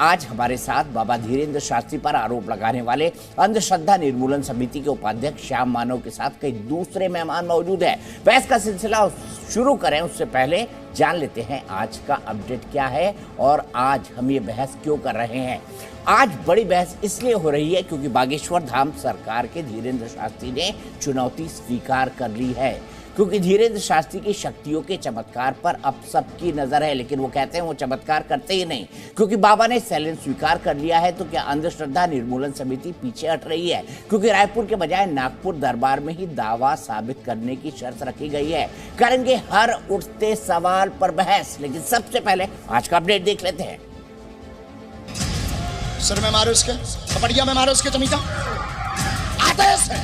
आज हमारे साथ बाबा धीरेन्द्र शास्त्री पर आरोप लगाने वाले अंधश्रद्धा निर्मूलन समिति के उपाध्यक्ष श्याम मानव के साथ कई दूसरे मेहमान मौजूद हैं। बहस का सिलसिला शुरू करें उससे पहले जान लेते हैं आज का अपडेट क्या है और आज हम ये बहस क्यों कर रहे हैं। आज बड़ी बहस इसलिए हो रही है क्योंकि बागेश्वर धाम सरकार के धीरेन्द्र शास्त्री ने चुनौती स्वीकार कर ली है, क्योंकि धीरेन्द्र शास्त्री की शक्तियों के चमत्कार पर अब सबकी नजर है। लेकिन वो कहते हैं वो चमत्कार करते ही नहीं, क्योंकि बाबा ने चैलेंज स्वीकार कर लिया है। तो क्या अंधश्रद्धा निर्मूलन समिति पीछे हट रही है? क्योंकि रायपुर के बजाय नागपुर दरबार में ही दावा साबित करने की शर्त रखी गई है। करेंगे हर उठते सवाल पर बहस, लेकिन सबसे पहले आज का अपडेट देख लेते हैं। सर में मारो उसके, कपड़िया में मारो उसके चमीता। आदेश है।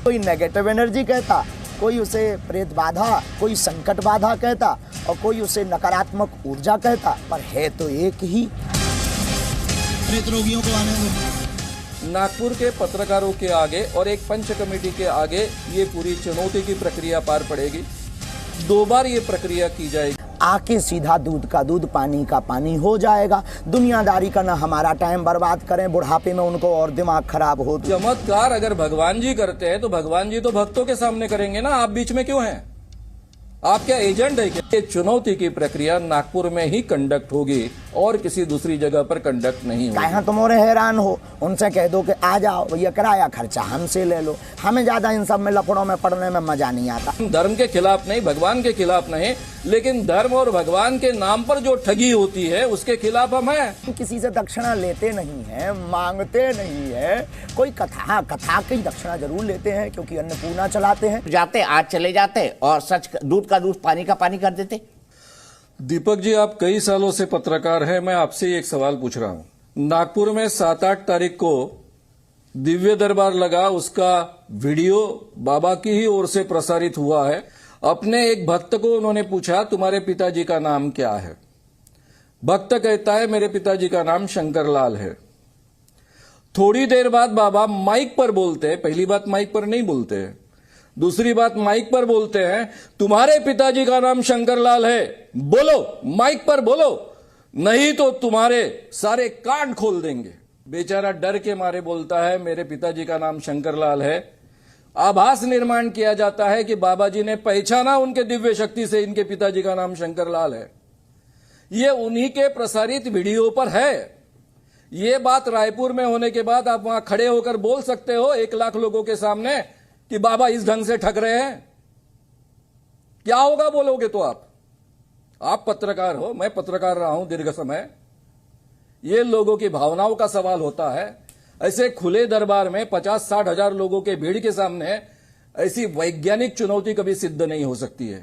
कोई नेगेटिव एनर्जी कहता, कोई उसे प्रेत बाधा, कोई संकट बाधा कहता और कोई उसे नकारात्मक ऊर्जा कहता, पर है तो एक ही। प्रेत रोगियों को आने दो। नागपुर के पत्रकारों के आगे और एक पंच कमेटी के आगे ये पूरी चुनौती की प्रक्रिया पार पड़ेगी। 2 बार ये प्रक्रिया की जाएगी। आके सीधा दूध का दूध, पानी का पानी हो जाएगा। दुनियादारी का ना हमारा टाइम बर्बाद करें, बुढ़ापे में उनको और दिमाग खराब हो। चमत्कार अगर भगवान जी करते हैं तो भगवान जी तो भक्तों के सामने करेंगे ना, आप बीच में क्यों हैं? आप क्या एजेंट है क्या? ये चुनौती की प्रक्रिया नागपुर में ही कंडक्ट होगी और किसी दूसरी जगह पर कंडक्ट नहीं होगी। कहाँ तुम और हैरान हो, उनसे कह दो कि आ जाओ, भैया किराया खर्चा हमसे ले लो। हमें ज्यादा इन सब में लफड़ों में पड़ने में मजा नहीं आता। धर्म के खिलाफ नहीं, भगवान के खिलाफ नहीं, लेकिन धर्म और भगवान के नाम पर जो ठगी होती है उसके खिलाफ हम हैं। किसी से दक्षिणा लेते नहीं है, मांगते नहीं है। कोई कथा की दक्षिणा जरूर लेते हैं क्योंकि अन्नपूर्णा चलाते हैं। जाते आज चले जाते और सच दूध का दूध पानी का पानी कर देते। दीपक जी, आप कई सालों से पत्रकार हैं, मैं आपसे एक सवाल पूछ रहा हूं। नागपुर में 7-8 तारीख को दिव्य दरबार लगा, उसका वीडियो बाबा की ही ओर से प्रसारित हुआ है। अपने एक भक्त को उन्होंने पूछा तुम्हारे पिताजी का नाम क्या है? भक्त कहता है मेरे पिताजी का नाम शंकरलाल है। थोड़ी देर बाद बाबा माइक पर बोलते हैं, पहली बात माइक पर नहीं बोलते हैं, दूसरी बात माइक पर बोलते हैं तुम्हारे पिताजी का नाम शंकरलाल है, बोलो, माइक पर बोलो, नहीं तो तुम्हारे सारे कान खोल देंगे। बेचारा डर के मारे बोलता है मेरे पिताजी का नाम शंकरलाल है। आभास निर्माण किया जाता है कि बाबा जी ने पहचाना उनके दिव्य शक्ति से इनके पिताजी का नाम शंकरलाल है। ये उन्हीं के प्रसारित वीडियो पर है। ये बात रायपुर में होने के बाद आप वहां खड़े होकर बोल सकते हो 1 लाख लोगों के सामने कि बाबा इस ढंग से ठग रहे हैं? क्या होगा बोलोगे तो आप पत्रकार हो, मैं पत्रकार रहा हूं दीर्घ समय। ये लोगों की भावनाओं का सवाल होता है। ऐसे खुले दरबार में 50-60 हजार लोगों के भीड़ के सामने ऐसी वैज्ञानिक चुनौती कभी सिद्ध नहीं हो सकती है।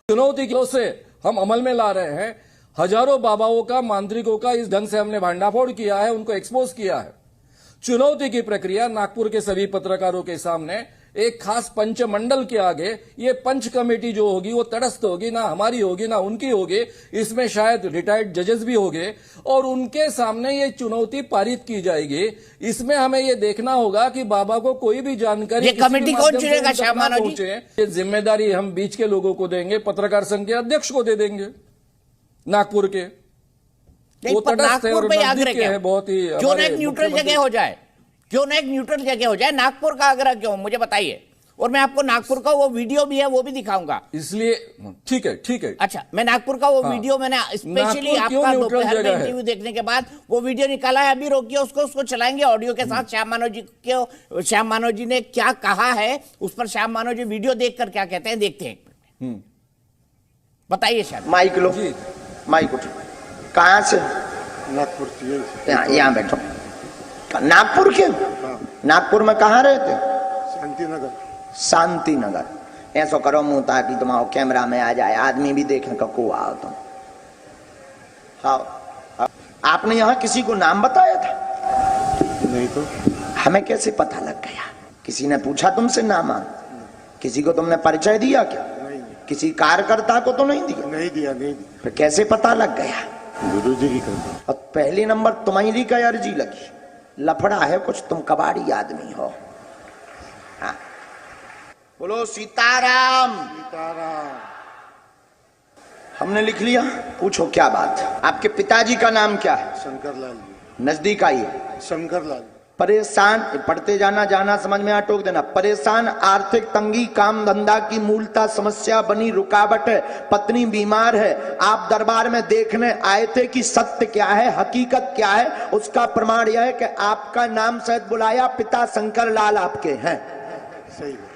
चुनौती की से हम अमल में ला रहे हैं। हजारों बाबाओं का, मांत्रिकों का इस ढंग से हमने भांडाफोड़ किया है, उनको एक्सपोज किया है। चुनौती की प्रक्रिया नागपुर के सभी पत्रकारों के सामने एक खास पंच मंडल के आगे, ये पंच कमेटी जो होगी वो तटस्थ होगी, ना हमारी होगी ना उनकी होगी। इसमें शायद रिटायर्ड जजेस भी होंगे और उनके सामने ये चुनौती पारित की जाएगी। इसमें हमें ये देखना होगा कि बाबा को कोई भी जानकारी, ये कमेटी कौन चुनेगा श्याम मानव जी? ये जिम्मेदारी हम बीच के लोगों को देंगे, पत्रकार संघ के अध्यक्ष को दे देंगे नागपुर के। वो नागपुर पे आग्रह है बहुत ही, क्यों ना एक न्यूट्रल जगह हो जाए? क्यों ना एक न्यूट्रल जगह हो जाए? नागपुर का आग्रह क्यों, मुझे बताइए। और मैं आपको नागपुर का वो वीडियो भी है वो भी दिखाऊंगा। इसलिए ठीक है। अच्छा, मैं नागपुर का वो वीडियो मैंने स्पेशली आपका दोपहर में इंटरव्यू देखने के बाद वो वीडियो निकाला है। अभी रोकिए उसको चलाएंगे ऑडियो के साथ। श्याम मानव जी ने क्या कहा है उस पर श्याम मानव जी वीडियो देखकर क्या कहते हैं, देखते हैं। बताइए श्याम। माइक लो, माइक उठो। कहाँ से? नागपुर से। यहाँ बैठो। नागपुर के? नागपुर में कहाँ रहते? शांति नगर। ऐसा करो मुंह ताकि तुम्हारा कैमरा में आ जाए, आदमी भी देखे को आओ तुम। हाँ, आपने यहाँ किसी को नाम बताया था? नहीं तो हमें कैसे पता लग गया? किसी ने पूछा तुमसे नाम? किसी को तुमने परिचय दिया क्या? नहीं। किसी कार्यकर्ता को तो नहीं दिया? नहीं दिया। फिर कैसे पता लग गया? गुरुजी की कृपा। और पहली नंबर तुम्हारी का अर्जी लगी। लफड़ा है कुछ, तुम कबाड़ी आदमी हो। हाँ, बोलो सीताराम। सीताराम। हमने लिख लिया। पूछो क्या बात। आपके पिताजी का नाम क्या है? शंकरलाल जी। नजदीक आइए। शंकरलाल। परेशान, पढ़ते जाना, जाना समझ में आ, टोक देना। परेशान, आर्थिक तंगी, काम धंधा की मूलता समस्या बनी रुकावट है, पत्नी बीमार है, आप दरबार में देखने आए थे कि सत्य क्या है, हकीकत क्या है। उसका प्रमाण यह है कि आपका नाम शायद बुलाया, पिता शंकरलाल आपके हैं। सही है।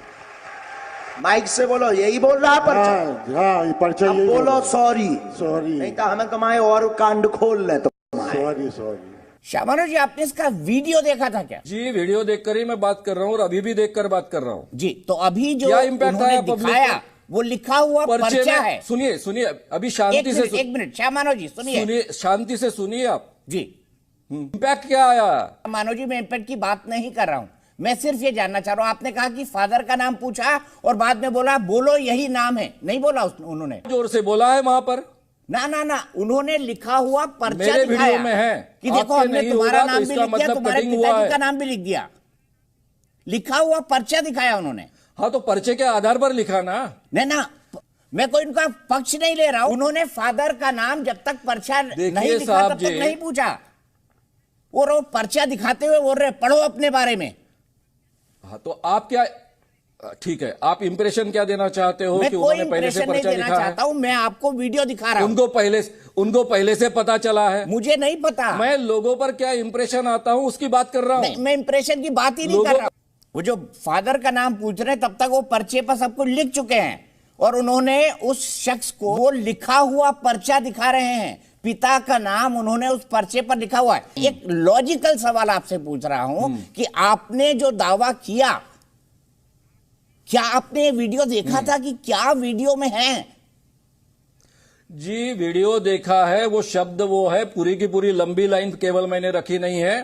माइक से बोलो, यही बोल रहा पर्चा? हाँ, ये पर्चा अब यही बोलो सॉरी। सॉरी। नहीं तो हमें कमाए और कांड खोल ले तो। Sorry sorry. श्यामानो जी, आपने इसका वीडियो देखा था क्या? जी, वीडियो देखकर ही मैं बात कर रहा हूँ और अभी भी देखकर बात कर रहा हूँ। जी, तो अभी जो क्या इम्पैक्ट उन्होंने आया पब्लिक दिखाया को? वो लिखा हुआ पर्चा है। सुनिए सुनिए, अभी शांति से एक मिनट श्यामानो जी सुनिए। सुनिए, शांति से सुनिए आप। जी इम्पैक्ट क्या आया? मानो जी, मैं इम्पैक्ट की बात नहीं कर रहा हूं, मैं सिर्फ ये जानना चाह रहा हूं। आपने कहा कि फादर का नाम पूछा और बाद में बोला बोलो यही नाम है, नहीं बोला उन्होंने? जोर से बोला है वहां पर। ना, उन्होंने लिखा हुआ पर्चा मेरे दिखाया वीडियो में है कि देखो आपके हमने नहीं तुम्हारा होगा, तो नाम भी इसका लिख दिया, मतलब तुम्हारे कटिंग हुआ पिताजी है। का नाम भी लिख दिया, लिखा हुआ पर्चा दिखाया उन्होंने। हाँ, तो पर्चे के आधार पर लिखा ना। ना, मैं कोई इनका पक्ष नहीं ले रहा हूं। उन्होंने फादर का नाम जब तक पर्चा नहीं लिखा तब तक नहीं पूछा। और वो पर्चा दिखाते हुए बोल रहे पढ़ो अपने बारे में। हाँ, तो आप क्या, ठीक है, आप इंप्रेशन क्या देना चाहते हो? मैं कि कोई उन्होंने पहले से इंप्रेशन नहीं पर्चा देना लिखा है? चाहता हूं, मैं आपको वीडियो दिखा रहा हूं। उनको पहले से पता चला है? मुझे नहीं पता। मैं लोगों पर क्या इंप्रेशन आता हूं उसकी बात कर रहा हूं। मैं इंप्रेशन की बात ही नहीं कर रहा हूं। वो जो फादर का नाम पूछ रहे हैं तब तक वो पर्चे पर सब कुछ लिख चुके हैं और उन्होंने उस शख्स को वो लिखा हुआ पर्चा दिखा रहे हैं। पिता का नाम उन्होंने उस पर्चे पर लिखा हुआ है। एक लॉजिकल सवाल आपसे पूछ रहा हूं कि आपने जो दावा किया, क्या आपने वीडियो देखा था कि क्या वीडियो में है? जी, वीडियो देखा है। वो शब्द वो है, पूरी की पूरी लंबी लाइन केवल मैंने रखी नहीं है।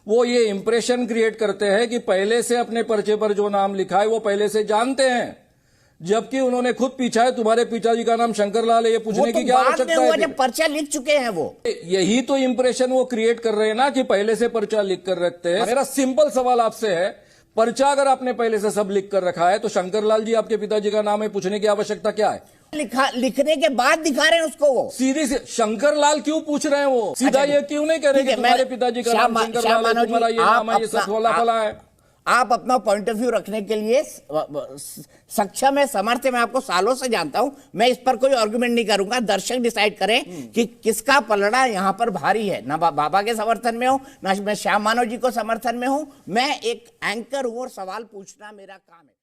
वो ये इंप्रेशन क्रिएट करते हैं कि पहले से अपने पर्चे पर जो नाम लिखा है वो पहले से जानते हैं, जबकि उन्होंने खुद पूछा है तुम्हारे पिताजी का नाम शंकरलाल है, ये पूछने की क्या आवश्यकता है? जब पर्चा लिख चुके हैं वो, यही तो इंप्रेशन वो क्रिएट कर रहे हैं ना कि पहले से पर्चा लिख कर रखते हैं। मेरा सिंपल सवाल आपसे है, पर्चा अगर आपने पहले से सब लिख कर रखा है तो शंकरलाल जी आपके पिताजी का नाम है, पूछने की आवश्यकता क्या है? लिखने के बाद दिखा रहे हैं उसको। वो सीधी से शंकरलाल क्यों पूछ रहे हैं? वो सीधा ये क्यों नहीं कह रहे कि तुम्हारे पिताजी का नाम शंकरलाल है, तुम्हारा ये नाम है, ये सब फला है? आप अपना पॉइंट ऑफ व्यू रखने के लिए सक्षम है, समर्थ है, मैं आपको सालों से जानता हूं। मैं इस पर कोई आर्गुमेंट नहीं करूंगा। दर्शक डिसाइड करें कि किसका पलड़ा यहां पर भारी है। ना बाबा के समर्थन में हूं, ना मैं श्याम मानव जी को समर्थन में हूं। मैं एक एंकर हूं और सवाल पूछना मेरा काम है।